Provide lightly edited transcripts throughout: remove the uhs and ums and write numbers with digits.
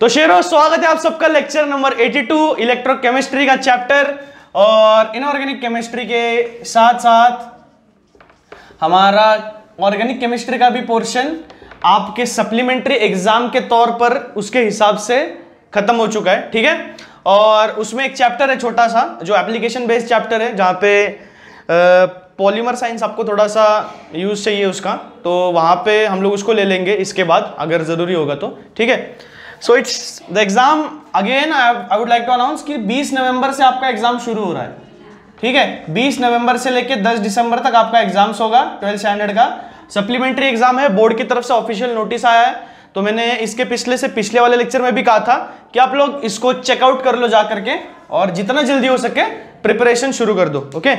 तो शेरों, स्वागत है आप सबका लेक्चर नंबर 82 इलेक्ट्रोकेमिस्ट्री का चैप्टर। और इनऑर्गेनिक केमिस्ट्री के साथ साथ हमारा ऑर्गेनिक केमिस्ट्री का भी पोर्शन आपके सप्लीमेंट्री एग्जाम के तौर पर उसके हिसाब से खत्म हो चुका है, ठीक है। और उसमें एक चैप्टर है छोटा सा जो एप्लीकेशन बेस्ड चैप्टर है, जहाँ पे पॉलीमर साइंस आपको थोड़ा सा यूज चाहिए उसका, तो वहाँ पे हम लोग उसको ले लेंगे इसके बाद अगर ज़रूरी होगा तो, ठीक है। So it's the exam again I would like to announce कि 20 नवंबर से आपका एग्जाम शुरू हो रहा है, ठीक है। 20 नवंबर से लेकर 10 दिसंबर तक आपका एग्जाम्स होगा 12th स्टैंडर्ड का। सप्लीमेंट्री एग्जाम है, बोर्ड की तरफ से ऑफिशियल नोटिस आया है। तो मैंने इसके पिछले वाले लेक्चर में भी कहा था कि आप लोग इसको चेकआउट कर लो जा करके, और जितना जल्दी हो सके प्रिपरेशन शुरू कर दो, okay.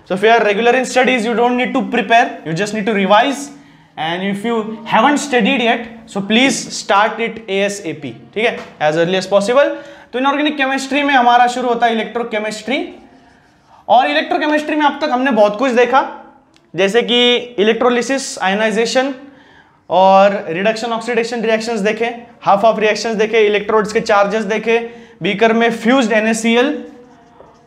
So if you are regular in studies, you don't need to prepare, you just need to revise, and if you haven't studied yet, so please start it ASAP, ठीक है, as early as possible। तो inorganic chemistry में हमारा शुरू होता है electrochemistry, और electrochemistry में अब तक हमने बहुत कुछ देखा, जैसे कि इलेक्ट्रोलिसिस, आयनाइजेशन और रिडक्शन ऑक्सीडेशन रिएक्शंस देखे, हाफ ऑफ रिएक्शंस देखे, इलेक्ट्रोड्स के चार्जेस देखे, बीकर में फ्यूज्ड NaCl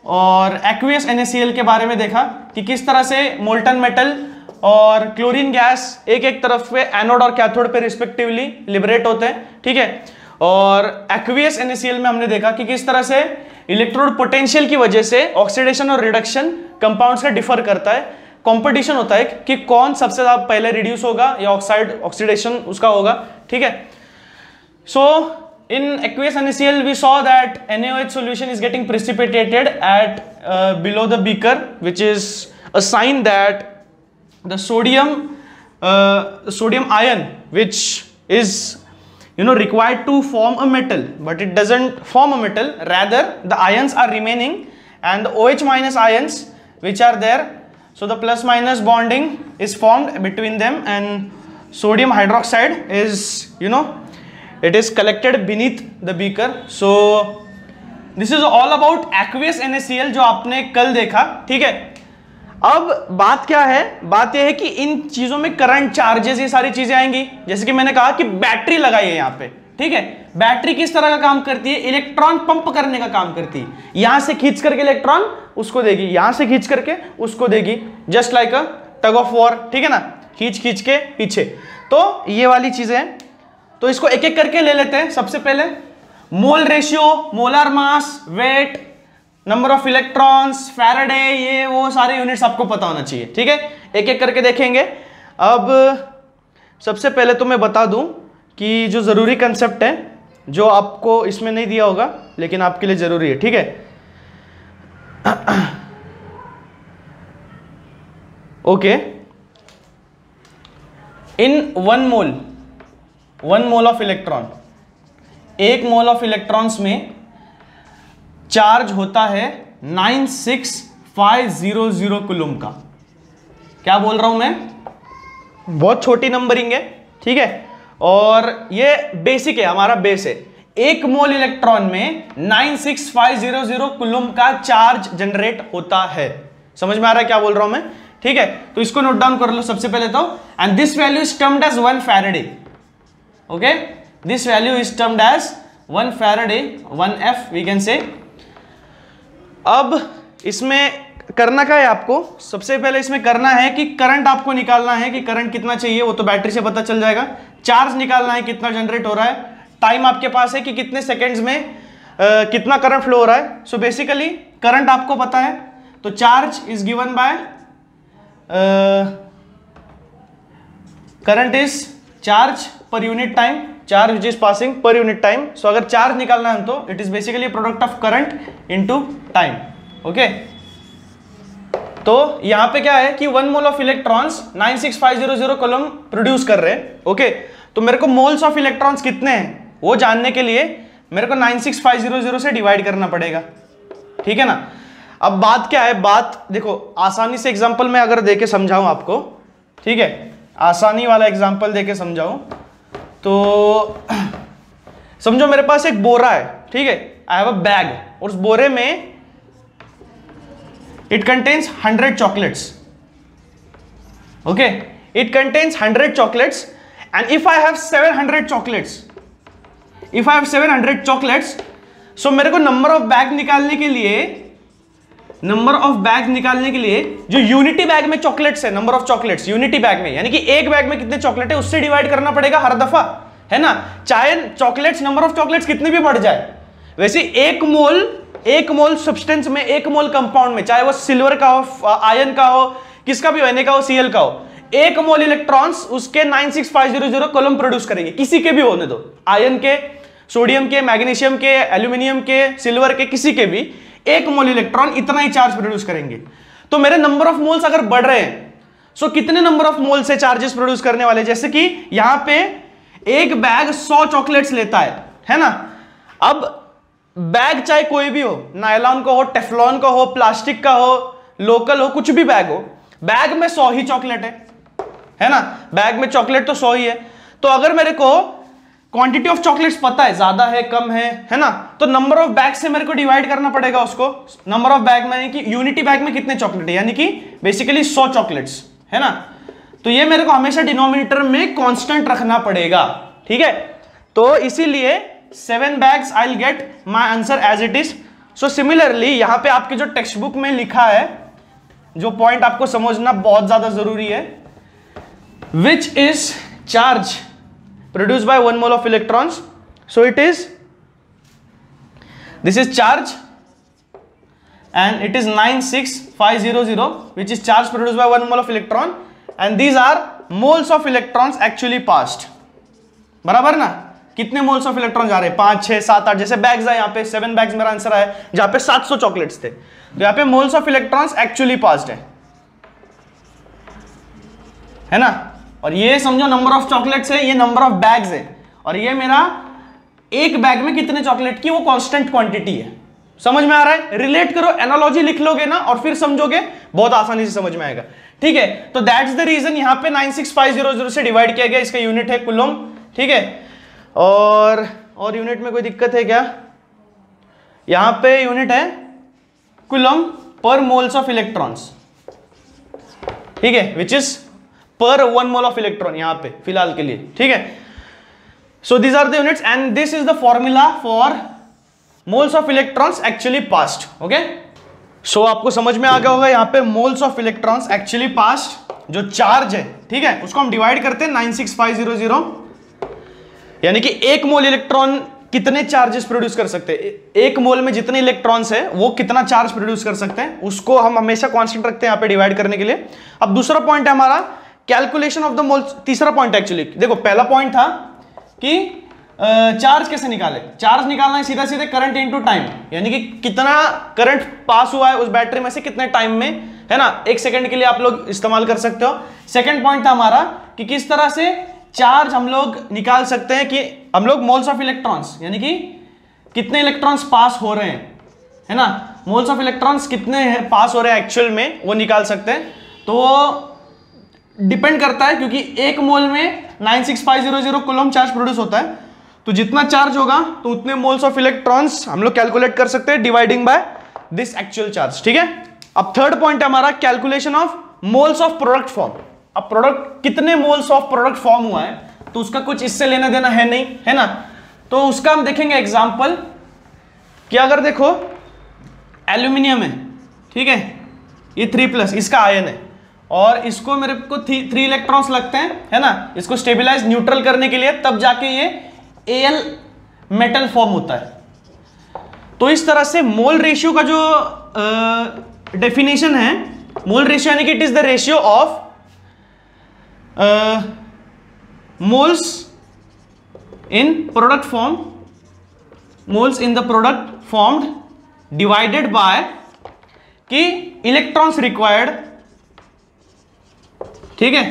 और एक्वियस NaCl के बारे में देखा कि किस तरह से मोल्टन मेटल और क्लोरीन गैस एक एक तरफ पे एनोड और कैथोड पे रिस्पेक्टिवली लिबरेट होते हैं, ठीक है। और एक्वियस NaCl में हमने देखा कि किस तरह से इलेक्ट्रोड पोटेंशियल की वजह से ऑक्सीडेशन और रिडक्शन कंपाउंड्स का डिफर करता है। कंपटीशन होता है कि कौन सबसे ज्यादा पहले रिड्यूस होगा या ऑक्सीडेशन उसका होगा, ठीक है। सो in aqueous NaCl we saw that NaOH solution is getting precipitated at below the beaker, which is a sign that the sodium ion, which is required to form a metal, but it doesn't form a metal, rather the ions are remaining, and the OH minus ions which are there, so the plus minus bonding is formed between them, and sodium hydroxide is it is collected beneath the beaker। So this is all about aqueous NaCl जो आपने कल देखा, ठीक है। अब बात क्या है, बात यह है कि इन चीजों में करंट, चार्जेस, ये सारी चीजें आएंगी। जैसे कि मैंने कहा कि बैटरी लगाई है यहाँ पे, ठीक है। बैटरी किस तरह का काम करती है, इलेक्ट्रॉन पंप करने का काम करती है। यहां से खींच करके इलेक्ट्रॉन उसको देगी, यहां से खींच करके उसको देगी, just like a tug of war, ठीक है ना, खींच खींच के पीछे। तो ये वाली चीजें हैं, तो इसको एक एक करके ले लेते हैं। सबसे पहले mole ratio, molar mass, weight, number of electrons, Faraday, ये वो सारे यूनिट्स आपको पता होना चाहिए, ठीक है। एक एक करके देखेंगे। अब सबसे पहले तो मैं बता दूं कि जो जरूरी कंसेप्ट है, जो आपको इसमें नहीं दिया होगा लेकिन आपके लिए जरूरी है, ठीक है। Okay, in 1 mole of electron, 1 mole of electrons में चार्ज होता है 96500 कूलम का। क्या बोल रहा हूं मैं, बहुत छोटी नंबरिंग है, ठीक है। और ये बेसिक है, हमारा बेस है। 1 मोल इलेक्ट्रॉन में 96500 कूलम का चार्ज जनरेट होता है। समझ में आ रहा है क्या बोल रहा हूं मैं, ठीक है। तो इसको नोट डाउन कर लो सबसे पहले तो। And this value is termed as 1 Faraday, okay. This value is termed as 1 Faraday, 1F we can say. अब इसमें करना क्या है आपको, सबसे पहले इसमें करना है कि करंट आपको निकालना है कि करंट कितना चाहिए, वो तो बैटरी से पता चल जाएगा। चार्ज निकालना है कितना जनरेट हो रहा है, टाइम आपके पास है कि कितने सेकंड्स में कितना करंट फ्लो हो रहा है। सो बेसिकली करंट आपको पता है, तो charge is given by current is charge per unit time, charge which is passing per unit time. So अगर चार्ज निकालना है तो it is basically product of current into time, okay. तो यहां पे क्या है कि 1 mole of electrons 96500 coulomb produce कर रहे हैं, ओके। तो मेरे को मोल्स ऑफ इलेक्ट्रॉन्स कितने हैं वो जानने के लिए मेरे को 96500 से डिवाइड करना पड़ेगा, ठीक है ना। अब बात क्या है, बात देखो, आसानी से एग्जांपल में अगर देके समझाऊं आपको, ठीक है, आसानी वाला एग्जांपल देके समझाऊं तो समझो मेरे पास एक बोरा है, ठीक है, आई हैव अ बैग, और उस बोरे में it contains 100 chocolates, okay. It contains 100 chocolates, and if I have 700 chocolates, if I have 700 chocolates, so मेरे को नंबर ऑफ बैग निकालने के लिए जो यूनिटी बैग में चॉकलेट्स है, number of chocolates unity bag में, यानी कि एक बैग में कितने चॉकलेट है उससे डिवाइड करना पड़ेगा हर दफा, है ना। चाहे चॉकलेट्स, नंबर ऑफ चॉकलेट्स कितने भी बढ़ जाए, वैसे एक मोल सब्सटेंस में, एक मोल कंपाउंड में, चाहे वो सिल्वर का हो, आयन का हो, किसका भी हो, Na का हो, Cl का हो, एक मोल इलेक्ट्रॉन्स उसके 96500 कॉलम प्रोड्यूस करेंगे, किसी के भी होने दो, आयन के, सोडियम के, मैग्नीशियम के, एल्यूमिनियम के, सिल्वर के, किसी के भी एक मोल इलेक्ट्रॉन इतना ही चार्ज प्रोड्यूस करेंगे। तो मेरे नंबर ऑफ मोल्स अगर बढ़ रहे हैं, सो कितने नंबर ऑफ मोल से चार्जेस प्रोड्यूस करने वाले, जैसे कि यहां पे एक बैग 100 चॉकलेट्स लेता है ना। अब बैग चाहे कोई भी हो, नायलॉन का हो, टेफ्लॉन का हो, प्लास्टिक का हो, लोकल हो, कुछ भी बैग हो, बैग में 100 ही चॉकलेट है ना, बैग में चॉकलेट तो 100 ही है। तो अगर मेरे को क्वांटिटी ऑफ चॉकलेट्स पता है, ज्यादा है कम है ना, तो नंबर ऑफ बैग से मेरे को डिवाइड करना पड़ेगा उसको। नंबर ऑफ बैग में कि यूनिटी बैग में कितने चॉकलेट है, यानी कि बेसिकली 100 चॉकलेट्स, है ना। तो ये मेरे को हमेशा डिनोमिनेटर में कांस्टेंट रखना पड़ेगा, ठीक है। तो इसीलिए 7 bags I will get my answer as it is. So similarly यहां पे आपके जो टेक्स्ट बुक में लिखा है, जो पॉइंट आपको समझना बहुत ज्यादा जरूरी है, which is charge produced by 1 mole of electrons. So it is, this is charge and it is 96500, which is charge produced by 1 mole of electron, and these are moles of electrons actually passed. बराबर ना, कितने moles of electron जा रहे हैं, 5 6 7 8, जैसे bags है, यहाँ पे 7 बैग्स मेरा आंसर है, जहां पे 700 चॉकलेट्स थे, तो यहाँ पे moles of electrons actually passed है ना। और ये समझो नंबर ऑफ चॉकलेट्स है, ये नंबर ऑफ बैग्स है, और ये मेरा एक बैग में कितने चॉकलेट की वो कांस्टेंट क्वांटिटी है। समझ में आ रहा है? रिलेट करो, एनालॉजी लिख लोगे ना और फिर समझोगे, बहुत आसानी से समझ में आएगा, ठीक है। तो दैट्स द रीजन यहां पे 96500 से डिवाइड किया गया, इसका यूनिट है कूलम, ठीक है। और यूनिट में कोई दिक्कत है क्या? यहां पे यूनिट है coulomb per moles of electrons, ठीक है, विच इज पर 1 मोल ऑफ इलेक्ट्रॉन यहां पे फिलहाल के लिए, ठीक है। So these are the units and this is the formula for moles of electrons actually passed, okay. So आपको समझ में आ गया होगा, यहां पे moles of electrons actually passed जो चार्ज है, ठीक है, उसको हम डिवाइड करते हैं 96500, यानी कि एक मोल इलेक्ट्रॉन कितने चार्जेस प्रोड्यूस कर सकते हैं, एक मोल में जितने इलेक्ट्रॉन्स है वो कितना चार्ज प्रोड्यूस कर सकते हैं, उसको हम हमेशा कांस्टेंट रखते हैं यहां पे डिवाइड करने के लिए। अब दूसरा पॉइंट है हमारा कैलकुलेशन ऑफ द मोल्स। तीसरा पॉइंट एक्चुअली देखो, पहला पॉइंट था कि चार्ज कैसे निकाले, चार्ज निकालना है सीधा सीधे करंट इनटू टाइम, यानी कि कितना करंट पास हुआ है उस बैटरी में से कितने टाइम में, है ना, 1 सेकंड के लिए आप लोग इस्तेमाल कर सकते हो। सेकंड पॉइंट था हमारा कि किस तरह से चार्ज हम लोग निकाल सकते हैं, कि हम लोग मोल्स ऑफ इलेक्ट्रॉन्स, यानी कि कितने इलेक्ट्रॉन्स पास हो रहे हैं, है ना, मोल्स ऑफ इलेक्ट्रॉन्स कितने हैं पास हो रहे हैं एक्चुअल में, वो निकाल सकते हैं। तो डिपेंड करता है, क्योंकि एक मोल में 96500 कूलम चार्ज प्रोड्यूस होता है, तो जितना चार्ज होगा तो उतने मोल्स ऑफ इलेक्ट्रॉन्स हम लोग कैलकुलेट कर सकते हैं dividing by this actual charge, ठीक है। अब थर्ड पॉइंट है हमारा calculation of moles of product form. अब प्रोडक्ट कितने मोल्स ऑफ प्रोडक्ट फॉर्म हुआ है, तो उसका कुछ इससे लेना देना है नहीं, है ना। तो उसका हम देखेंगे एग्जांपल कि अगर देखो एल्यूमिनियम है, ठीक है, ये 3+, इसका आयन है, और इसको मेरे को 3 इलेक्ट्रॉन्स लगते हैं, है ना, इसको स्टेबलाइज न्यूट्रल करने के लिए, तब जाके ये Al मेटल फॉर्म होता है। तो इस तरह से मोल रेशियो का जो डेफिनेशन है, मोल रेशियो यानी कि it is the ratio of moles in product form, moles in the product formed divided by कि इलेक्ट्रॉन्स रिक्वायर्ड, ठीक है।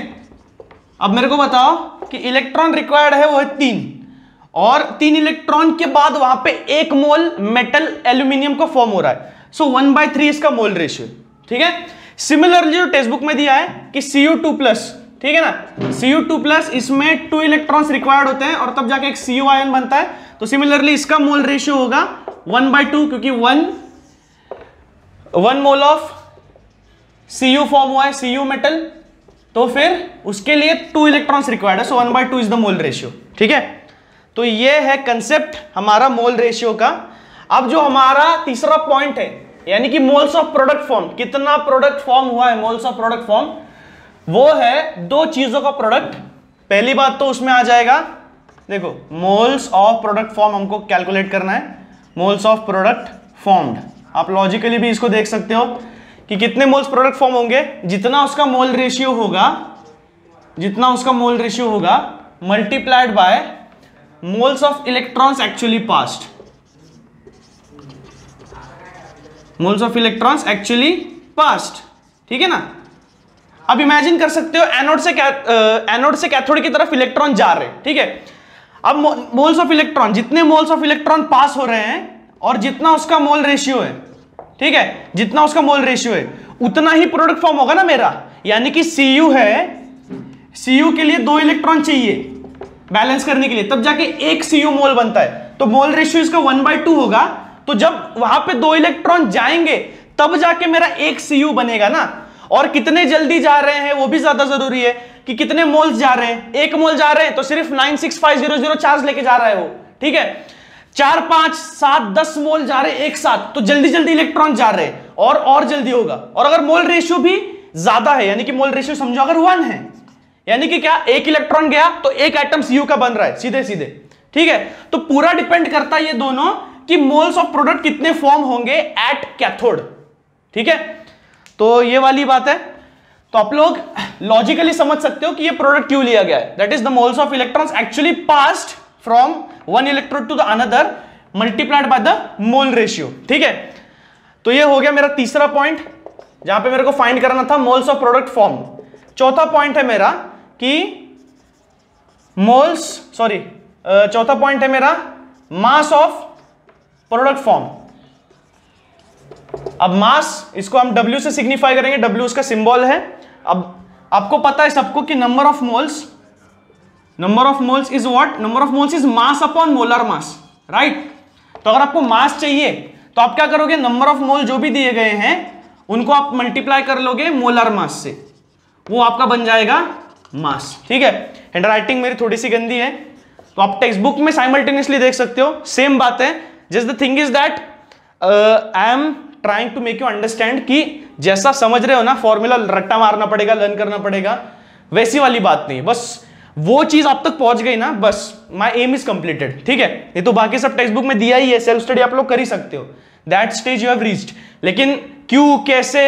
अब मेरे को बताओ कि इलेक्ट्रॉन रिक्वायर्ड है वो है 3, और 3 इलेक्ट्रॉन के बाद वहां पे 1 मोल मेटल एल्यूमिनियम का फॉर्म हो रहा है, सो 1/3 इसका मोल रेशियो, ठीक है। सिमिलरली जो टेक्स्ट बुक में दिया है कि Cu2+, ठीक है ना, Cu2+, इसमें 2 इलेक्ट्रॉन्स रिक्वायर्ड होते हैं और तब जाके एक Cu आयन बनता है, तो सिमिलरली इसका मोल रेशियो होगा 1/2, क्योंकि 1 मोल ऑफ Cu फॉर्म हुआ है, Cu मेटल, तो फिर उसके लिए 2 इलेक्ट्रॉन्स रिक्वायर्ड है, सो 1/2 इज द मोल रेशियो, ठीक है। तो ये है कंसेप्ट हमारा मोल रेशियो का। अब जो हमारा तीसरा पॉइंट है, यानी कि मोल्स ऑफ प्रोडक्ट फॉर्म, कितना प्रोडक्ट फॉर्म हुआ है, मोल्स ऑफ प्रोडक्ट फॉर्म, वो है दो चीजों का प्रोडक्ट। पहली बात तो उसमें आ जाएगा, देखो मोल्स ऑफ प्रोडक्ट फॉर्म हमको कैलकुलेट करना है, मोल्स ऑफ प्रोडक्ट फॉर्म्ड। आप लॉजिकली भी इसको देख सकते हो कि कितने मोल्स प्रोडक्ट फॉर्म होंगे, जितना उसका मोल रेशियो होगा, जितना उसका मोल रेशियो होगा multiplied by moles of electrons actually passed, moles of electrons actually passed, ठीक है ना। अब इमेजिन कर सकते हो एनोड से कैथोड की तरफ इलेक्ट्रॉन जा रहे हैं, ठीक है। अब मोल्स ऑफ इलेक्ट्रॉन, जितने मोल्स ऑफ इलेक्ट्रॉन पास हो रहे हैं और जितना उसका मोल रेशियो है, ठीक है, जितना उसका मोल रेशियो है उतना ही प्रोडक्ट फॉर्म होगा ना मेरा। यानी कि Cu है, Cu के लिए 2 इलेक्ट्रॉन चाहिए बैलेंस करने के लिए, तब जाके एक Cu मोल बनता है, तो मोल रेशियो इसका 1/2 होगा। तो जब वहां पे 2 इलेक्ट्रॉन जाएंगे तब जाके मेरा एक Cu बनेगा ना। और कितने जल्दी जा रहे हैं वो भी ज्यादा जरूरी है कि कितने मोल्स जा रहे हैं। 1 मोल जा रहे हैं तो सिर्फ 96500 चार्ज लेके जा रहा है वो, ठीक है। 4 5 7 10 मोल जा रहे हैं एक साथ, तो जल्दी जल्दी इलेक्ट्रॉन जा रहे हैं और जल्दी होगा। और अगर मोल रेशियो भी ज्यादा है, यानी कि मोल रेशियो समझो अगर 1 है, यानी कि क्या, 1 इलेक्ट्रॉन गया तो 1 एटम Cu का बन रहा है सीधे सीधे, ठीक है। तो पूरा डिपेंड करता है ये दोनों कि मोल्स ऑफ प्रोडक्ट कितने फॉर्म होंगे एट कैथोड, ठीक है। तो ये वाली बात है। तो आप लोग लॉजिकली समझ सकते हो कि ये प्रोडक्ट क्यों लिया गया है, that is the moles of electrons actually passed from one electrode to the another multiplied by the mole ratio, ठीक है। तो ये हो गया मेरा तीसरा पॉइंट, जहां पे मेरे को फाइंड करना था मोल्स ऑफ प्रोडक्ट फॉर्म। चौथा पॉइंट है मेरा कि चौथा पॉइंट है मेरा मास ऑफ प्रोडक्ट फॉर्म। अब मास, इसको हम W से सिग्निफाई करेंगे, W उसका सिंबल है। अब आपको पता है सबको कि number of moles is what, number of moles is mass upon molar mass, right. तो अगर आपको मास चाहिए तो आप क्या करोगे, नंबर ऑफ मोल जो भी दिए गए हैं उनको आप मल्टीप्लाई कर लोगे मोलर मास से, वो आपका बन जाएगा मास, ठीक है। हैंडराइटिंग मेरी थोड़ी सी गंदी है तो आप टेक्स्ट बुक में साइमल्टेनियसली देख सकते हो, सेम बात है। Just the thing is that I am trying to make you understand कि जैसा समझ रहे हो ना, फॉर्मूला रट्टा मारना पड़ेगा, लर्न करना पड़ेगा, वैसी वाली बात नहीं। बस वो चीज आप तक पहुंच गई ना, बस माय एम इज कंप्लीटेड, ठीक है। ये तो बाकी सब टेक्स्ट बुक में दिया ही है, सेल्फ स्टडी आप लोग कर ही सकते हो, that stage you have reached. लेकिन क्यों, कैसे,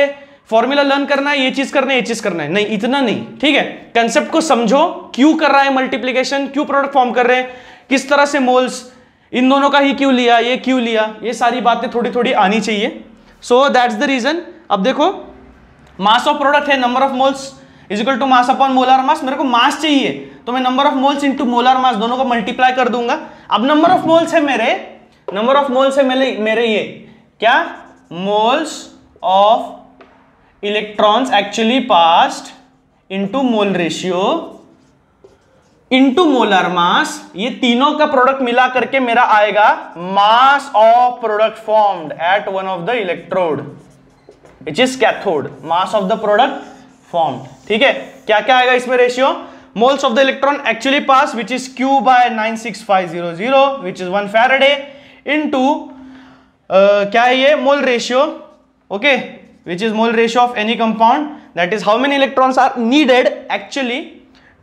फॉर्मूला लर्न करना है, ये चीज करना है, ये चीज करना है, नहीं, इतना नहीं, ठीक है। कंसेप्ट को समझो, क्यों कर रहा है मल्टीप्लीकेशन, क्यों प्रोडक्ट फॉर्म कर रहे हैं, किस तरह से मोल्स, इन दोनों का ही क्यों लिया, ये क्यों लिया, ये सारी बातें थोड़ी थोड़ी आनी चाहिए। So that's the reason. अब देखो मास ऑफ प्रोडक्ट है number of moles is equal to mass upon molar mass. मेरे को मास चाहिए तो मैं number of moles into molar mass दोनों को मल्टीप्लाई कर दूंगा। अब नंबर ऑफ मोल्स है मेरे ये क्या, moles of electrons actually passed into mole ratio into molar मास, ये तीनों का प्रोडक्ट मिला करके मेरा आएगा मास of product formed at one of the electrode which is cathode, mass of the product formed, ठीक है। क्या क्या आएगा इसमें ratio, moles of the electron actually pass which is Q by 96500 which is 1 Faraday into क्या है ये, mole ratio, okay, which is mole ratio of any compound, that is how many electrons are needed actually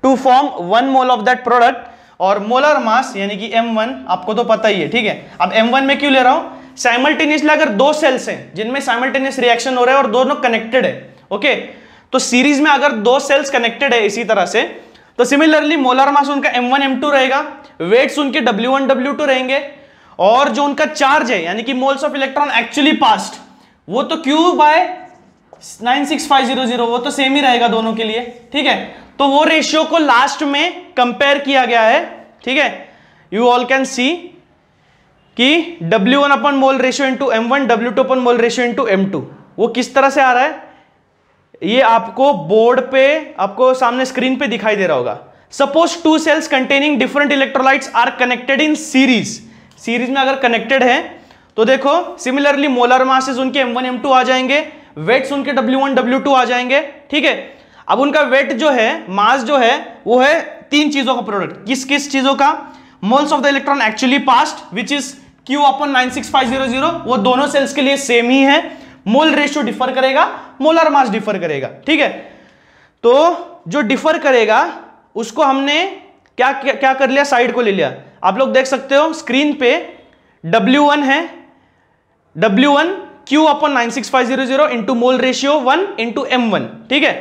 to form 1 mole of that product. और molar mass यानी कि M1 आपको तो पता ही है, ठीक है। अब M1 में क्यों ले रहा हूं, साइमल्टेनियसली अगर 2 सेल्स हैं जिनमें साइमल्टेनियस रिएक्शन हो रहा है और दोनों कनेक्टेड है, ओके, तो सीरीज में अगर 2 सेल्स कनेक्टेड है इसी तरह से, तो सिमिलरली मोलर मास उनका M1 M2 रहेगा, वेट्स उनके W1 W2 रहेंगे, और जो उनका चार्ज है यानी कि moles of electron actually passed वो तो Q by 96500 वो तो सेम ही रहेगा दोनों के लिए, ठीक है। तो वो रेशियो को लास्ट में कंपेयर किया गया है, ठीक है। यू ऑल कैन सी कि W1 upon mole ratio into M1, W2 upon mole ratio into M2 वो किस तरह से आ रहा है, ये आपको बोर्ड पे, आपको सामने स्क्रीन पे दिखाई दे रहा होगा। Suppose 2 cells containing different electrolytes are connected in series में अगर कनेक्टेड है तो देखो सिमिलरली मोलर मासेस उनके M1 M2 आ जाएंगे, वेट्स उनके W1 W2 आ जाएंगे, ठीक है। अब उनका वेट जो है, मास जो है, वो है 3 चीजों का प्रोडक्ट, किस किस चीजों का, moles of the electron actually passed which is Q upon 96500, वो दोनों सेल्स के लिए सेम ही है। मोल रेशियो डिफर करेगा, मोलर मास डिफर करेगा, ठीक है। तो जो डिफर करेगा उसको हमने क्या कर लिया, साइड को ले लिया। आप लोग देख सकते हो स्क्रीन पे W1 है, W1 Q upon 96500 into mole ratio 1 into M1, ठीक है।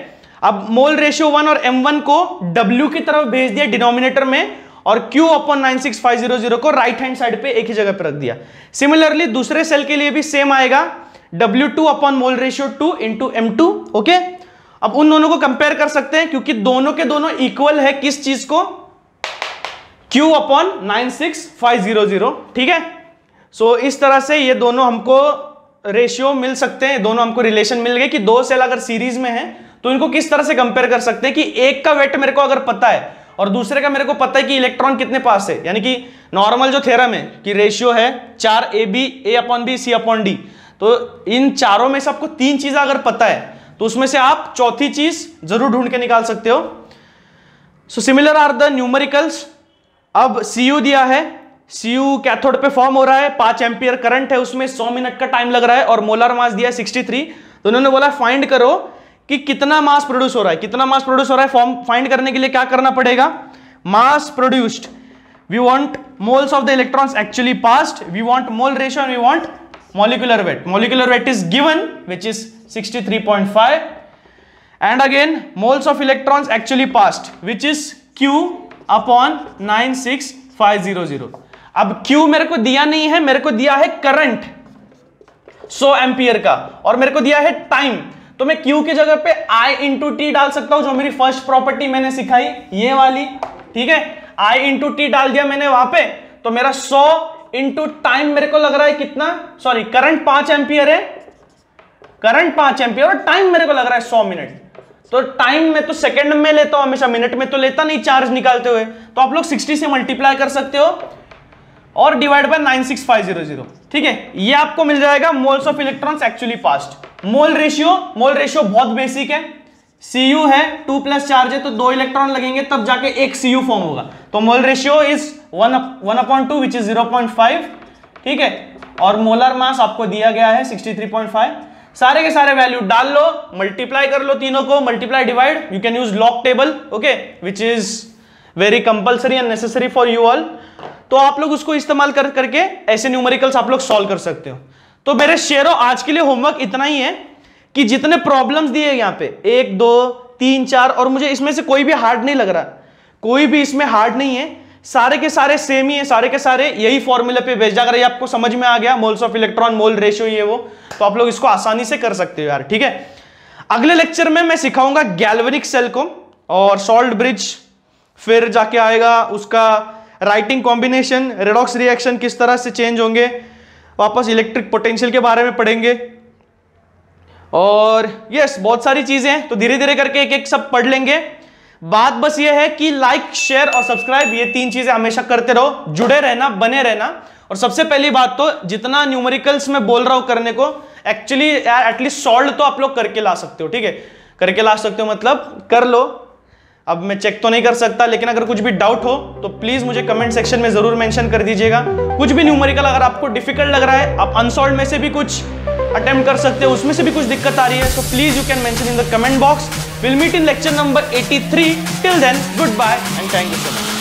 अब मोल रेशियो 1 और M1 को W की तरफ भेज दिया डिनोमिनेटर में, और Q अपॉन 96500 को राइट हैंड साइड पे एक ही जगह पे रख दिया। सिमिलरली दूसरे सेल के लिए भी सेम आएगा, W2 upon mole ratio 2 into M2, okay. अब उन दोनों को कंपेयर कर सकते हैं क्योंकि दोनों के दोनों इक्वल है किस चीज को, Q अपॉन 96500, ठीक है। सो इस तरह से ये दोनों हमको रेशियो मिल सकते हैं, दोनों हमको रिलेशन मिल गए कि दो सेल अगर सीरीज में है तो इनको किस तरह से कंपेयर कर सकते हैं कि एक का वेट मेरे को अगर पता है और दूसरे का मेरे को पता है कि इलेक्ट्रॉन कितने पास है, यानी कि नॉर्मल जो थ्योरम है कि रेशियो है 4AB A upon B C upon D, तो इन चारों में से आपको तीन चीजें अगर पता है तो उसमें से आप चौथी चीज जरूर ढूंढ के निकाल सकते हो। So similar are the numericals. अब Cu दिया है, Cu कैथोड पे फॉर्म हो रहा है, 5 एम्पियर करंट है, उसमें 100 मिनट का टाइम लग रहा है, और मोलर मास दिया है 63। तो उन्होंने बोला फाइंड करो कि कितना मास प्रोड्यूस हो रहा है, कितना मास प्रोड्यूस हो रहा है। फॉर्म फाइंड करने के लिए क्या करना पड़ेगा, mass produced, we want moles of the electrons actually passed, we want mole ratio and we want molecular weight. Molecular weight is given which is 63.5, and again moles of electrons actually passed which is Q upon 96500। अब Q मेरे को दिया नहीं है, मेरे को दिया है करंट 100 एम्पियर का, और मेरे को दिया है टाइम, तो मैं Q की जगह पे I इंटू टी डाल सकता हूं, जो मेरी फर्स्ट प्रॉपर्टी मैंने सिखाई ये वाली, ठीक है। I इंटू टी डाल दिया मैंने वहां पे, तो मेरा 100 इंटू टाइम मेरे को लग रहा है कितना, सॉरी करंट 5 एम्पियर है, करंट 5 एम्पियर और टाइम मेरे को लग रहा है 100 मिनट। तो टाइम में तो सेकंड में लेता हूं हमेशा, मिनट में तो लेता नहीं चार्ज निकालते हुए, तो आप लोग 60 से मल्टीप्लाई कर सकते हो और डिवाइड बाय 96500, ठीक है। ये आपको मिल जाएगा moles of electrons actually passed. Mole ratio बहुत बेसिक है, Cu है 2 प्लस चार्ज है तो 2 इलेक्ट्रॉन लगेंगे तब जाके एक Cu फॉर्म होगा, तो mole ratio is 1/2 which is 0.5, ठीक है। और मोलर मास आपको दिया गया है 63.5। सारे के सारे वैल्यू डाल लो, मल्टीप्लाई कर लो तीनों को, multiply divide, you can use log table, okay, which is very compulsory and necessary for you all. तो आप लोग उसको इस्तेमाल करके ऐसे न्यूमेरिकल्स आप लोग सॉल्व कर सकते हो। तो मेरे शेयरों आज के लिए होमवर्क इतना ही है कि जितने प्रॉब्लम्स दिए यहाँ पे 1 2 3 4, और मुझे इसमें से कोई भी हार्ड नहीं लग रहा, कोई भी इसमें हार्ड नहीं है, सारे के सारे सेम ही है, सारे के सारे यही फॉर्मूला पे बेस्ड। अगर ये आपको समझ में आ गया moles of electron, mole ratio, ये वो, तो आप लोग इसको आसानी से कर सकते हो यार, ठीक है। अगले लेक्चर में मैं सिखाऊंगा गैल्वेनिक सेल को और सॉल्ट ब्रिज, फिर जाके आएगा उसका राइटिंग कॉम्बिनेशन, रेडॉक्स रिएक्शन किस तरह से चेंज होंगे, वापस इलेक्ट्रिक पोटेंशियल के बारे में पढ़ेंगे, और यस बहुत सारी चीजें हैं। तो धीरे धीरे करके एक एक सब पढ़ लेंगे। बात बस ये है कि लाइक, शेयर और सब्सक्राइब, ये 3 चीजें हमेशा करते रहो, जुड़े रहना, बने रहना। और सबसे पहली बात तो जितना न्यूमेरिकल्स में बोल रहा हूं करने को, एक्चुअली यार एटलीस्ट सॉल्व तो आप लोग करके ला सकते हो, ठीक है। करके ला सकते हो मतलब कर लो। अब मैं चेक तो नहीं कर सकता, लेकिन अगर कुछ भी डाउट हो तो प्लीज मुझे कमेंट सेक्शन में जरूर मेंशन कर दीजिएगा। कुछ भी न्यूमेरिकल अगर आपको डिफिकल्ट लग रहा है, आप अनसॉल्व में से भी कुछ अटेम्प्ट कर सकते हो, उसमें से भी कुछ दिक्कत आ रही है, तो please you can mention in the comment box. Will meet in lecture number 83। Till then good bye and thank you so much.